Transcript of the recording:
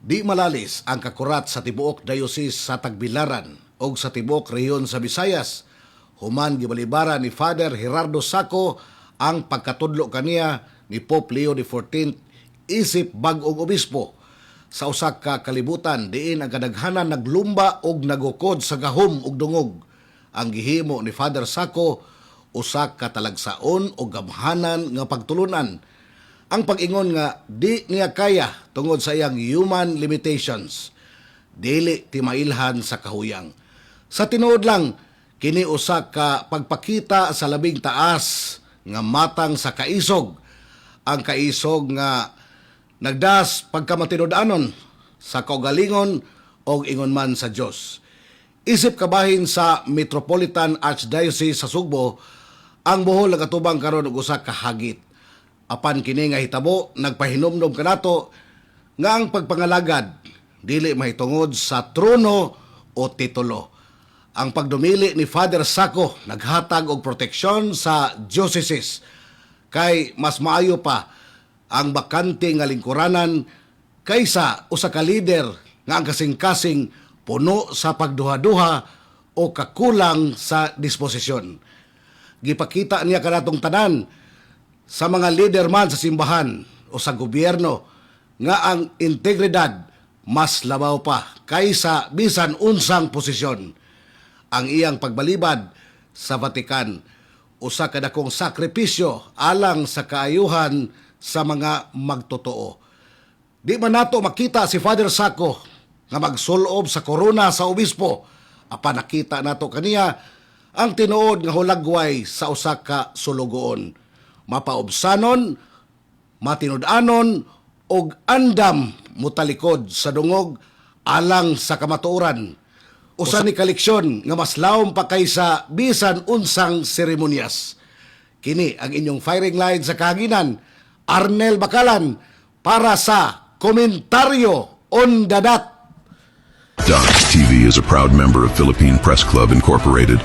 Di malalis ang kakurat sa tibuok Diocese sa Tagbilaran o sa tibuok rehiyon sa Visayas. Human gibalibara ni Father Gerardo Saco ang pagkatudlo kaniya ni Pope Leo XIV isip bag-ong obispo sa usa ka kalibutan diin ang kadaghanan naglumba og nagukod sa gahom ug dungog. Ang gihimo ni Father Saco usa ka talagsaon o gamhanan nga pagtulunan. Ang pag-ingon nga di niya kaya tungod sa iyang human limitations, dili timailhan sa kahuyang. Sa tinuod lang, kini usa ka pagpakita sa labing taas nga matang sa kaisog. Ang kaisog nga nagdas pagkamatinud-anon sa kaugalingon o ingon man sa Dios. Isip kabahin sa Metropolitan Archdiocese sa Sugbo, ang Bohol nagatubang karon og usa ka hagit. Apan kini nga hitabo nagpahinomdom kanato nga ang pagpangalagad dili mahitungod sa trono o titulo. Ang pagdumili ni Father Saco naghatag og proteksyon sa dioceses kay mas maayo pa ang bakante nga lingkuranan kaysa usa ka leader nga ang kasing-kasing puno sa pagduha-duha o kakulang sa disposisyon. Gipakita niya kanatong tanan sa mga leader man sa simbahan o sa gobyerno nga ang integridad mas labaw pa kaysa bisan unsang posisyon. Ang iyang pagbalibad sa Vatican usa ka dakong sakripisyo alang sa kaayuhan sa mga magtotoo. Di man nato makita si Father Saco nga magsulob sa korona sa obispo, apan nakita nato kaniya ang tinuod nga hulagway sa usa ka sulugoon. Mapaobsanon, matinud-anon, og andam mutalikod sa dungog alang sa kamatuoran. Usa ni kaleksyon nga mas lawom pa kaysa bisan unsang seremonyas. Kini ang inyong firing line sa kahanginan, Arnel Bakalan, para sa Komentaryo on the Dot. Docs TV is a proud member of Philippine Press Club Incorporated.